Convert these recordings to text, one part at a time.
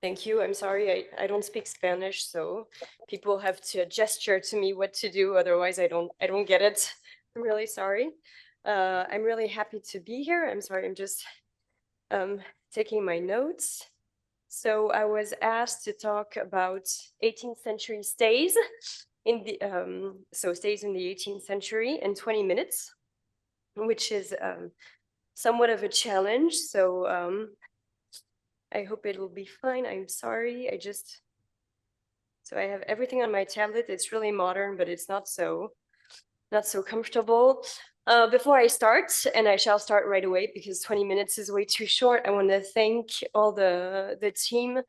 Thank you. I'm sorry, I don't speak Spanish, so people have to gesture to me what to do. Otherwise, I don't get it. I'm really sorry. I'm really happy to be here. I'm sorry, I'm just taking my notes. So I was asked to talk about 18th century stays in the stays in the 18th century in 20 minutes, which is somewhat of a challenge. So I hope it will be fine. I'm sorry. So I have everything on my tablet. It's really modern, but it's not so comfortable. Before I start, and I shall start right away because 20 minutes is way too short, I want to thank all the team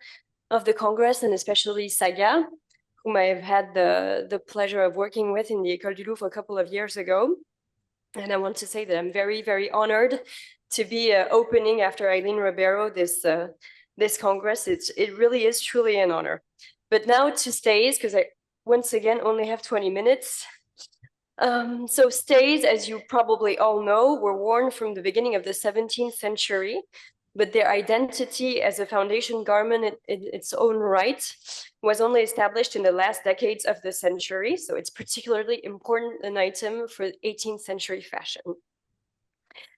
of the Congress, and especially Saga, whom I have had the pleasure of working with in the École du Louvre a couple of years ago. And I want to say that I'm very, very honored to be opening after Eileen Ribeiro this Congress. It really is truly an honor. But now to stays, because I once again only have 20 minutes. So stays, as you probably all know, were worn from the beginning of the 17th century, but their identity as a foundation garment in its own right was only established in the last decades of the century. So it's particularly important an item for 18th century fashion.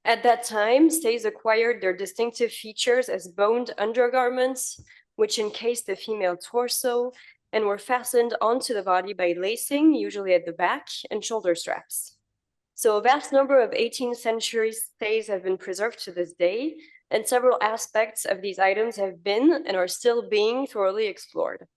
At that time, stays acquired their distinctive features as boned undergarments, which encased the female torso and were fastened onto the body by lacing, usually at the back, and shoulder straps. So a vast number of 18th century stays have been preserved to this day, and several aspects of these items have been and are still being thoroughly explored.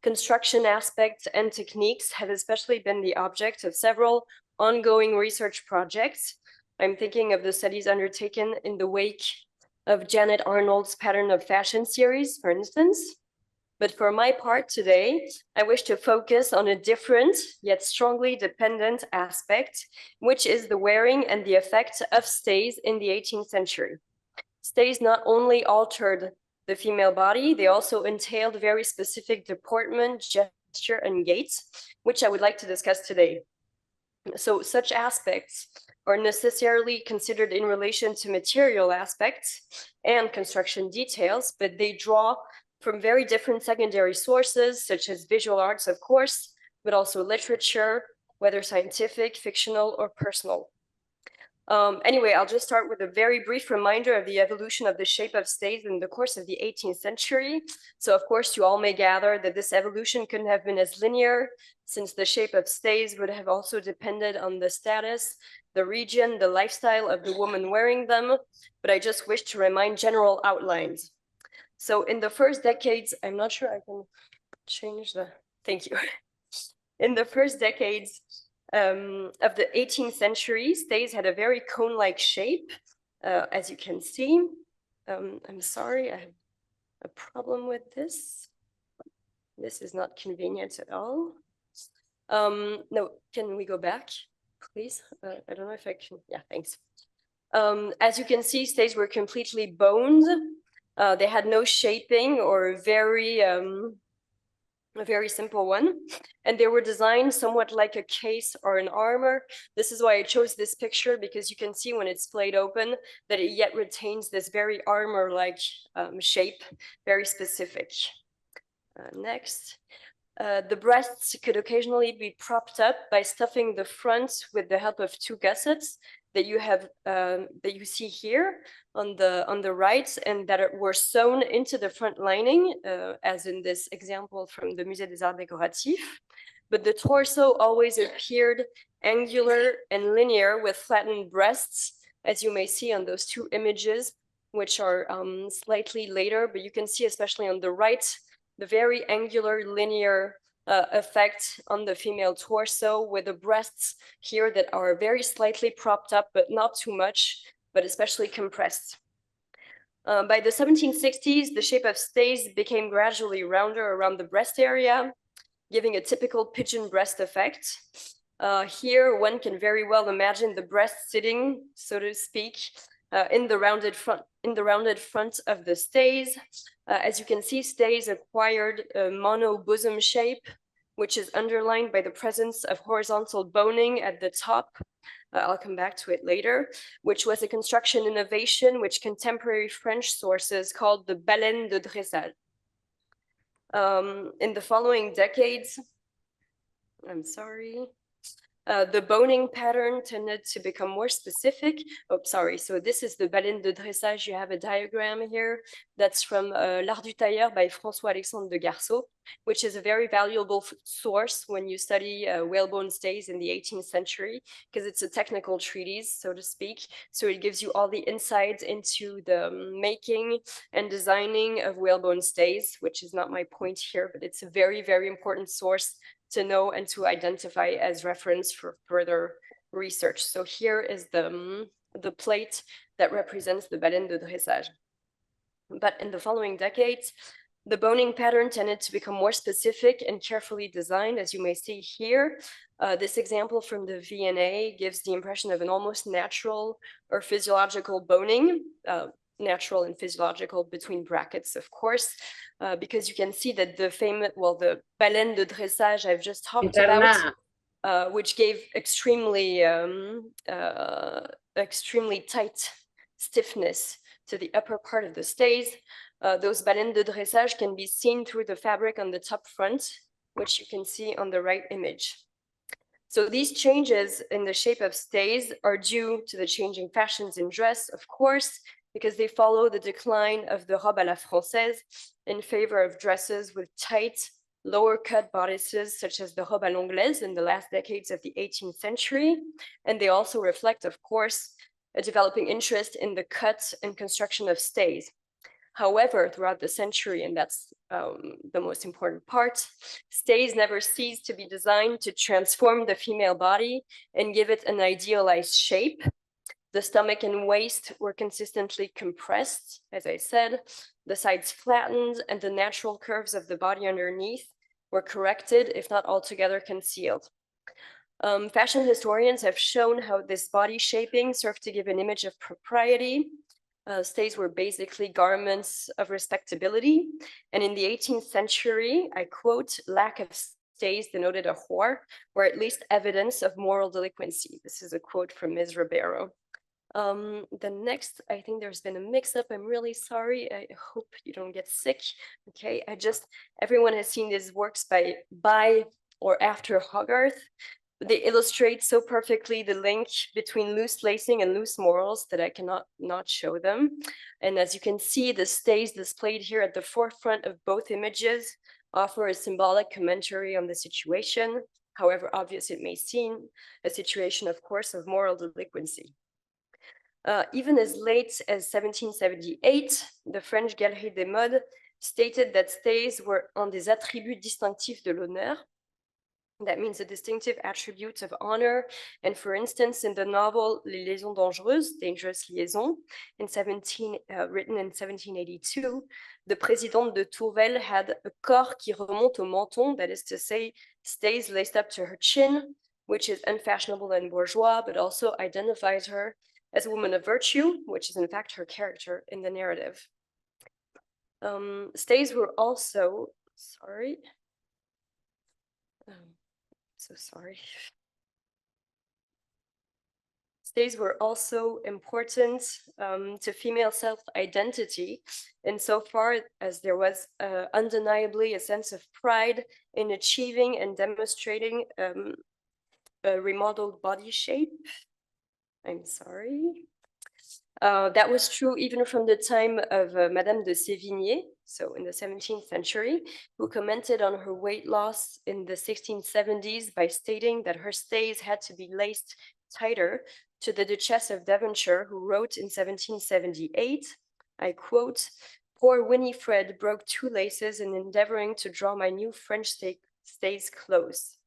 Construction aspects and techniques have especially been the object of several ongoing research projects. I'm thinking of the studies undertaken in the wake of Janet Arnold's Pattern of Fashion series, for instance. But for my part today, I wish to focus on a different yet strongly dependent aspect, which is the wearing and the effect of stays in the 18th century. Stays not only altered the female body, they also entailed very specific deportment, gesture, and gait, which I would like to discuss today. So such aspects are necessarily considered in relation to material aspects and construction details, but they draw from very different secondary sources, such as visual arts, of course, but also literature, whether scientific, fictional, or personal. Anyway, I'll just start with a very brief reminder of the evolution of the shape of stays in the course of the 18th century. So, of course, you all may gather that this evolution couldn't have been as linear, since the shape of stays would have also depended on the status, the region, the lifestyle of the woman wearing them. But I just wish to remind general outlines. So in the first decades, I'm not sure I can change the, thank you. In the first decades of the 18th century, stays had a very cone-like shape, as you can see. I'm sorry, I have a problem with this. This is not convenient at all. No, can we go back, please? I don't know if I can, yeah, thanks. As you can see, stays were completely boned. They had no shaping or a very simple one. And they were designed somewhat like a case or an armor. This is why I chose this picture, because you can see when it's splayed open that it yet retains this very armor-like shape, very specific. Next. The breasts could occasionally be propped up by stuffing the front with the help of two gussets that you see here on the right, and that were sewn into the front lining, as in this example from the Musée des Arts Décoratifs. But the torso always appeared angular and linear with flattened breasts, as you may see on those two images, which are slightly later, but you can see especially on the right, the very angular linear effect on the female torso, with the breasts here that are very slightly propped up, but not too much, but especially compressed. By the 1760s, the shape of stays became gradually rounder around the breast area, giving a typical pigeon breast effect. Here, one can very well imagine the breast sitting, so to speak, in the rounded front of the stays. As you can see, stays acquired a mono bosom shape, which is underlined by the presence of horizontal boning at the top. I'll come back to it later, which was a construction innovation which contemporary French sources called the baleine de dressage. In the following decades, I'm sorry, the boning pattern tended to become more specific. Oh, sorry. So this is the baleine de dressage. You have a diagram here that's from L'Art du Tailleur by François-Alexandre de Garceau, which is a very valuable source when you study whalebone stays in the 18th century, because it's a technical treatise, so to speak. So it gives you all the insights into the making and designing of whalebone stays, which is not my point here, but it's a very, very important source to know and to identify as reference for further research. So here is the plate that represents the baleine de dressage. But in the following decades, the boning pattern tended to become more specific and carefully designed, as you may see here. This example from the V&A gives the impression of an almost natural or physiological boning, natural and physiological between brackets, of course, because you can see that the famous, well, the baleine de dressage I've just talked about, which gave extremely tight stiffness to the upper part of the stays. Those baleines de dressage can be seen through the fabric on the top front, which you can see on the right image. So these changes in the shape of stays are due to the changing fashions in dress, of course, because they follow the decline of the robe à la française in favor of dresses with tight, lower cut bodices, such as the robe à l'anglaise in the last decades of the 18th century. And they also reflect, of course, a developing interest in the cut and construction of stays. However, throughout the century, and that's the most important part, stays never ceased to be designed to transform the female body and give it an idealized shape. The stomach and waist were consistently compressed, as I said, the sides flattened, and the natural curves of the body underneath were corrected, if not altogether concealed. Fashion historians have shown how this body shaping served to give an image of propriety. Stays were basically garments of respectability. And in the 18th century, I quote, lack of stays denoted a whore, or at least evidence of moral delinquency. This is a quote from Ms. Ribeiro. The next, I think there's been a mix-up. I'm really sorry. I hope you don't get sick. Okay, everyone has seen these works by or after Hogarth. They illustrate so perfectly the link between loose lacing and loose morals that I cannot not show them. And as you can see, the stays displayed here at the forefront of both images offer a symbolic commentary on the situation, however obvious it may seem, a situation, of course, of moral delinquency. Even as late as 1778, the French Galerie des Modes stated that stays were un des attributs distinctifs de l'honneur. That means a distinctive attribute of honor. And for instance, in the novel Les Liaisons Dangereuses, Dangerous Liaisons, written in 1782, the Présidente de Tourvel had a corps qui remonte au menton, that is to say, stays laced up to her chin, which is unfashionable and bourgeois, but also identifies her as a woman of virtue, which is in fact her character in the narrative. Stays were also, sorry, so sorry. Stays were also important to female self-identity insofar as there was undeniably a sense of pride in achieving and demonstrating a remodeled body shape. I'm sorry. That was true even from the time of Madame de Sévigné, so in the 17th century, who commented on her weight loss in the 1670s by stating that her stays had to be laced tighter, to the Duchess of Devonshire, who wrote in 1778, I quote, "Poor Winifred broke 2 laces in endeavoring to draw my new French stays close.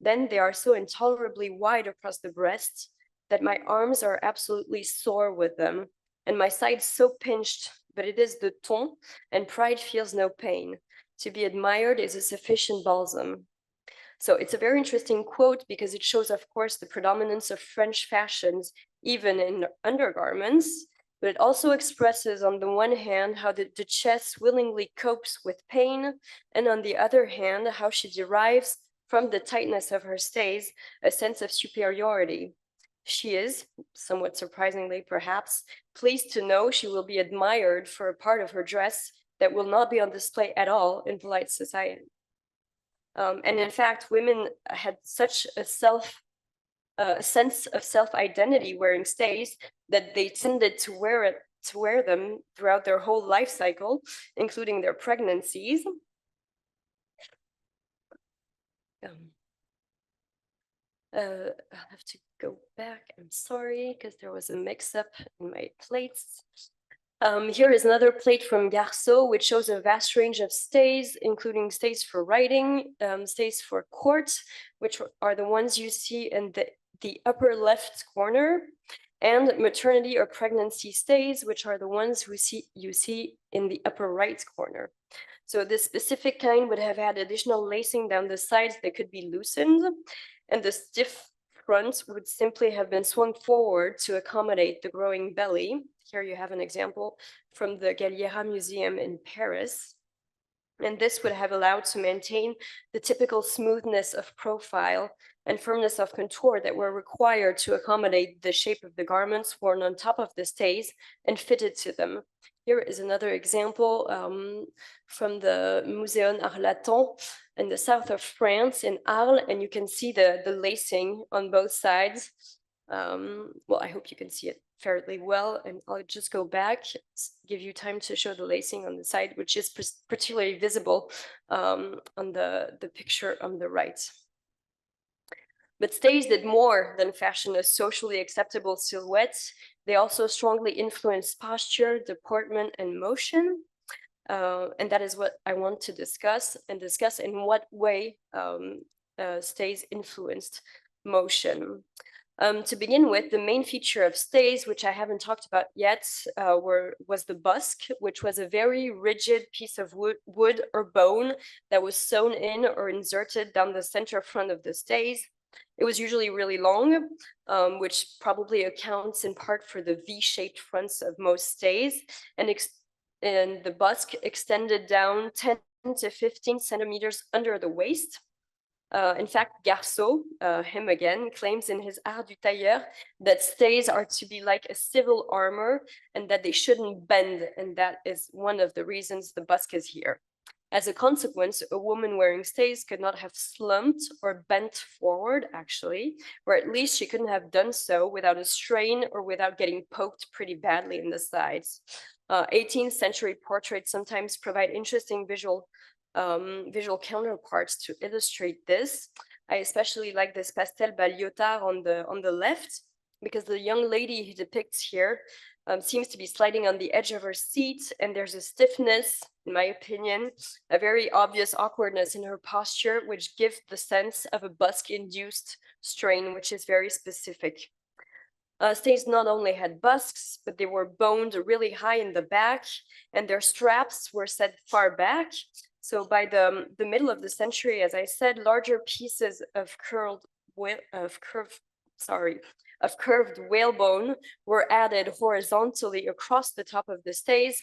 Then they are so intolerably wide across the breast that my arms are absolutely sore with them, and my sides so pinched, but it is the ton, and pride feels no pain. To be admired is a sufficient balsam." So it's a very interesting quote because it shows, of course, the predominance of French fashions, even in undergarments, but it also expresses, on the one hand, how the Duchess willingly copes with pain, and on the other hand, how she derives from the tightness of her stays a sense of superiority. She is, somewhat surprisingly perhaps, pleased to know she will be admired for a part of her dress that will not be on display at all in polite society. And in fact, women had such a sense of self-identity wearing stays that they tended to wear them throughout their whole life cycle, including their pregnancies. I'll have to go back. I'm sorry, because there was a mix-up in my plates. Here is another plate from Garceau, which shows a vast range of stays, including stays for writing, stays for court, which are the ones you see in the upper left corner, and maternity or pregnancy stays, which are the ones you see in the upper right corner. So this specific kind would have had additional lacing down the sides that could be loosened, and the stiff front would simply have been swung forward to accommodate the growing belly. Here you have an example from the Galliera Museum in Paris. And this would have allowed to maintain the typical smoothness of profile and firmness of contour that were required to accommodate the shape of the garments worn on top of the stays and fitted to them. Here is another example from the Musée Arlaton in the south of France, in Arles, and you can see the lacing on both sides. Well, I hope you can see it fairly well, and I'll just go back, give you time to show the lacing on the side, which is particularly visible on the picture on the right. But stays did more than fashion a socially acceptable silhouette. They also strongly influenced posture, deportment, and motion. And that is what I want to discuss in what way stays influenced motion. To begin with, the main feature of stays, which I haven't talked about yet, was the busk, which was a very rigid piece of wood or bone that was sewn in or inserted down the center front of the stays. It was usually really long, which probably accounts in part for the V-shaped fronts of most stays, and the busk extended down 10 to 15 centimeters under the waist. In fact, Garceau, him again, claims in his Art du Tailleur that stays are to be like a civil armor and that they shouldn't bend, and that is one of the reasons the busk is here. As a consequence, a woman wearing stays could not have slumped or bent forward, actually, or at least she couldn't have done so without a strain or without getting poked pretty badly in the sides. 18th century portraits sometimes provide interesting visual counterparts to illustrate this. I especially like this pastel by Lyotard on the left, because the young lady he depicts here seems to be sliding on the edge of her seat, and there's a stiffness, in my opinion, a very obvious awkwardness in her posture, which gives the sense of a busk-induced strain, which is very specific. Stays not only had busks, but they were boned really high in the back, and their straps were set far back. So by the middle of the century, as I said, larger pieces of curved whalebone were added horizontally across the top of the stays,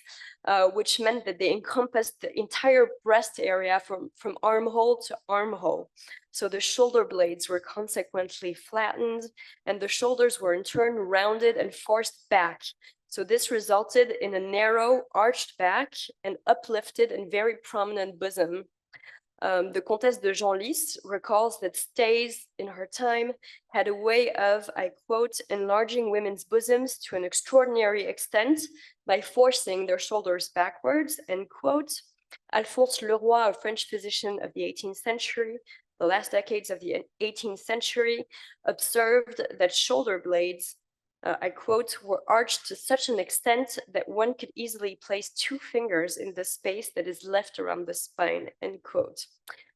which meant that they encompassed the entire breast area from armhole to armhole. So the shoulder blades were consequently flattened, and the shoulders were in turn rounded and forced back. So this resulted in a narrow, arched back and uplifted and very prominent bosom. The Comtesse de Genlis recalls that stays in her time had a way of, I quote, enlarging women's bosoms to an extraordinary extent by forcing their shoulders backwards, end quote. Alphonse Leroy, a French physician of the 18th century, the last decades of the 18th century, observed that shoulder blades, I quote, were arched to such an extent that one could easily place 2 fingers in the space that is left around the spine, end quote.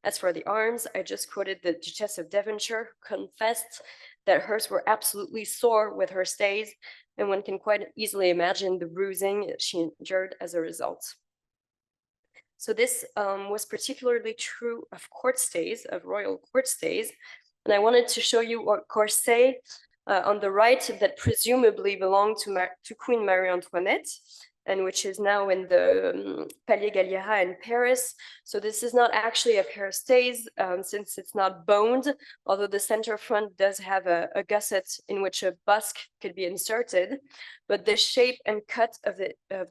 As for the arms, I just quoted the Duchess of Devonshire, who confessed that hers were absolutely sore with her stays, and one can quite easily imagine the bruising she endured as a result. So this was particularly true of court stays, of royal court stays, and I wanted to show you what corset on the right that presumably belonged to Queen Marie Antoinette, and which is now in the Palais Galliera in Paris. So this is not actually a pair of stays, since it's not boned, although the center front does have a gusset in which a busk could be inserted. But the shape and cut of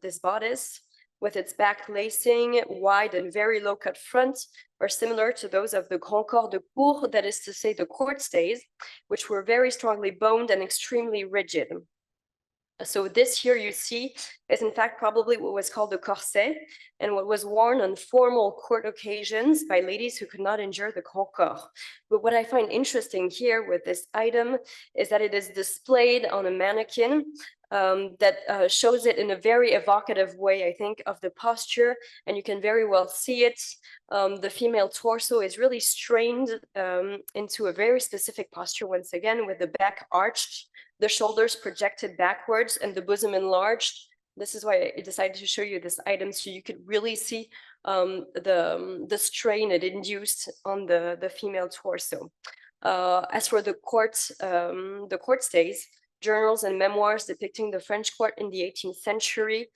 this bodice with its back lacing, wide and very low cut front, are similar to those of the Grand Corps de Cour, that is to say the court stays, which were very strongly boned and extremely rigid. So this here you see is in fact probably what was called the corset, and what was worn on formal court occasions by ladies who could not endure the grand corps. But what I find interesting here with this item is that it is displayed on a mannequin that shows it in a very evocative way, I think, of the posture, and you can very well see it. The female torso is really strained into a very specific posture, once again, with the back arched, the shoulders projected backwards, and the bosom enlarged. This is why I decided to show you this item, so you could really see the strain it induced on the female torso. As for the court stays, journals and memoirs depicting the French court in the 18th century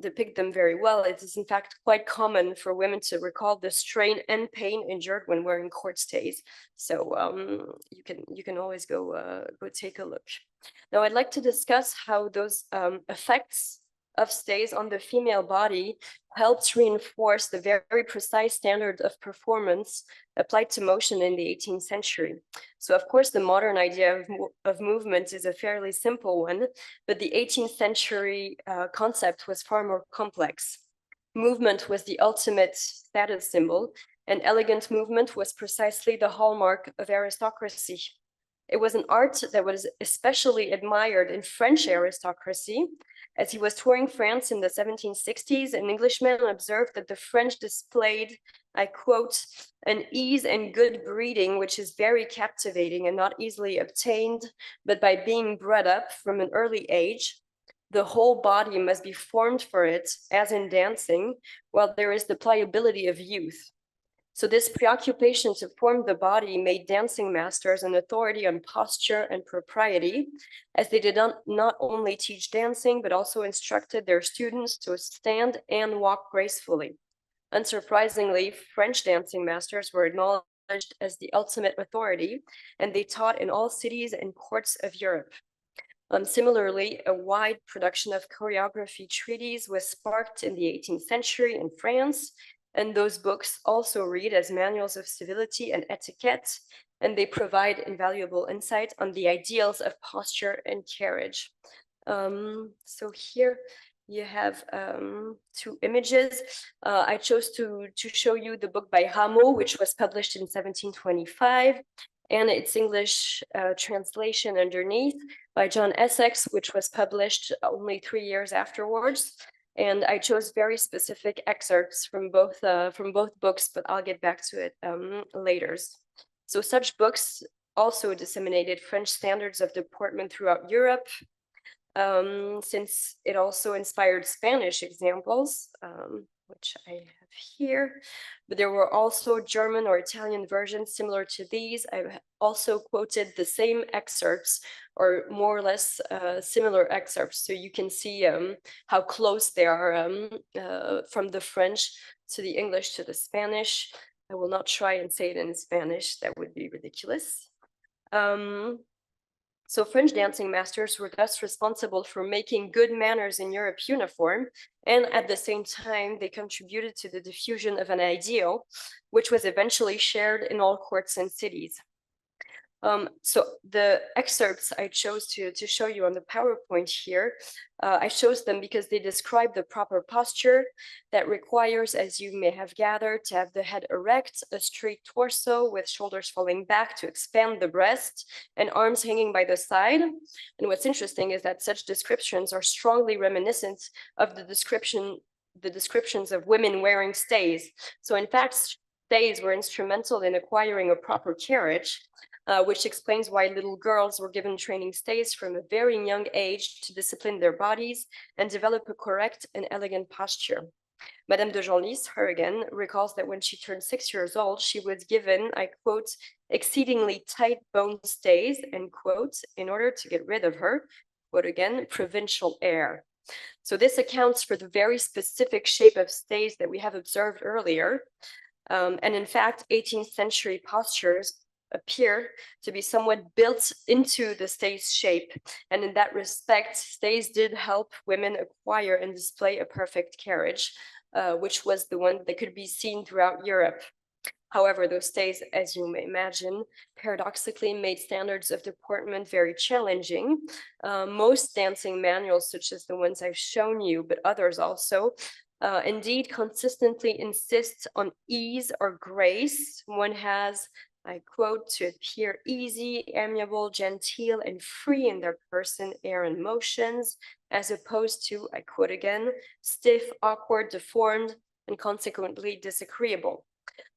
depict them very well. It is in fact quite common for women to recall the strain and pain endured when wearing court stays. So you can always go take a look. Now I'd like to discuss how those effects of stays on the female body helped reinforce the very precise standard of performance applied to motion in the 18th century. So of course, the modern idea of movement is a fairly simple one, but the 18th century concept was far more complex. Movement was the ultimate status symbol, and elegant movement was precisely the hallmark of aristocracy. It was an art that was especially admired in French aristocracy. As he was touring France in the 1760s, an Englishman observed that the French displayed, I quote, an ease and good breeding, which is very captivating and not easily obtained, but by being bred up from an early age, the whole body must be formed for it, as in dancing, while there is the pliability of youth. So this preoccupation to form the body made dancing masters an authority on posture and propriety, as they did not only teach dancing, but also instructed their students to stand and walk gracefully. Unsurprisingly, French dancing masters were acknowledged as the ultimate authority, and they taught in all cities and courts of Europe. Similarly, a wide production of choreography treatises was sparked in the 18th century in France, and those books also read as manuals of civility and etiquette, and they provide invaluable insight on the ideals of posture and carriage. So here you have two images. I chose to show you the book by Rameau, which was published in 1725, and its English translation underneath by John Essex, which was published only 3 years afterwards. And I chose very specific excerpts from both books, but I'll get back to it later. So such books also disseminated French standards of deportment throughout Europe, since it also inspired Spanish examples, which I have here. But there were also German or Italian versions similar to these. I've also quoted the same excerpts, or more or less similar excerpts, so you can see how close they are from the French to the English to the Spanish. I will not try and say it in Spanish, that would be ridiculous. So French dancing masters were thus responsible for making good manners in Europe uniform, and at the same time, they contributed to the diffusion of an ideal, which was eventually shared in all courts and cities. So the excerpts I chose to show you on the PowerPoint here, I chose them because they describe the proper posture that requires, as you may have gathered, to have the head erect, a straight torso with shoulders falling back to expand the breast, and arms hanging by the side. And what's interesting is that such descriptions are strongly reminiscent of the descriptions of women wearing stays. So in fact, stays were instrumental in acquiring a proper carriage, which explains why little girls were given training stays from a very young age to discipline their bodies and develop a correct and elegant posture. Madame de Genlis, her again, recalls that when she turned 6 years old, she was given, I quote, exceedingly tight bone stays, end quote, in order to get rid of her, quote again, provincial air. So this accounts for the very specific shape of stays that we have observed earlier. And in fact, 18th century postures appear to be somewhat built into the stays shape. And in that respect, stays did help women acquire and display a perfect carriage, which was the one that could be seen throughout Europe. However, those stays, as you may imagine, paradoxically made standards of deportment very challenging. Most dancing manuals, such as the ones I've shown you, but others also, indeed consistently insist on ease or grace. One has, I quote, to appear easy, amiable, genteel, and free in their person, air, and motions, as opposed to, I quote again, stiff, awkward, deformed, and consequently disagreeable.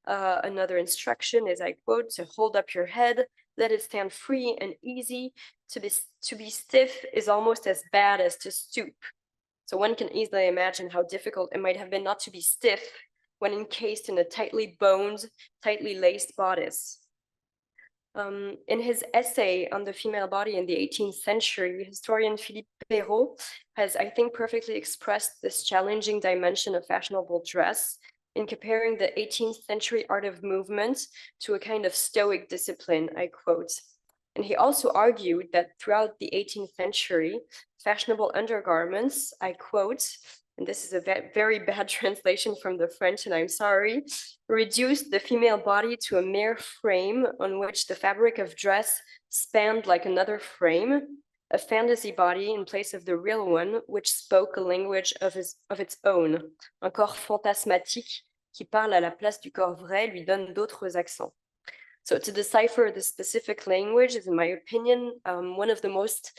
Another instruction is, I quote, to hold up your head, let it stand free and easy. To be stiff is almost as bad as to stoop. So one can easily imagine how difficult it might have been not to be stiff when encased in a tightly boned, tightly laced bodice. In his essay on the female body in the 18th century, historian Philippe Perrault has, I think, perfectly expressed this challenging dimension of fashionable dress in comparing the 18th century art of movement to a kind of stoic discipline, I quote. And he also argued that throughout the 18th century, fashionable undergarments, I quote, and this is a very bad translation from the French, and I'm sorry, reduced the female body to a mere frame on which the fabric of dress spanned like another frame, a fantasy body in place of the real one, which spoke a language of its own, un corps fantasmatique qui parle à la place du corps vrai, lui donne d'autres accents. So to decipher the specific language is, in my opinion, one of the most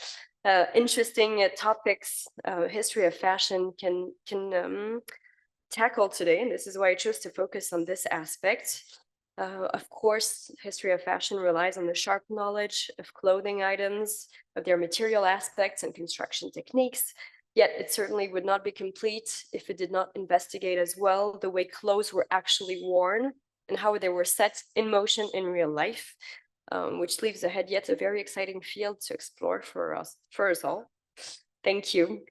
interesting topics history of fashion can tackle today, and this is why I chose to focus on this aspect. Of course, history of fashion relies on the sharp knowledge of clothing items, of their material aspects and construction techniques, yet it certainly would not be complete if it did not investigate as well the way clothes were actually worn and how they were set in motion in real life, which leaves ahead yet a very exciting field to explore for us all. Thank you.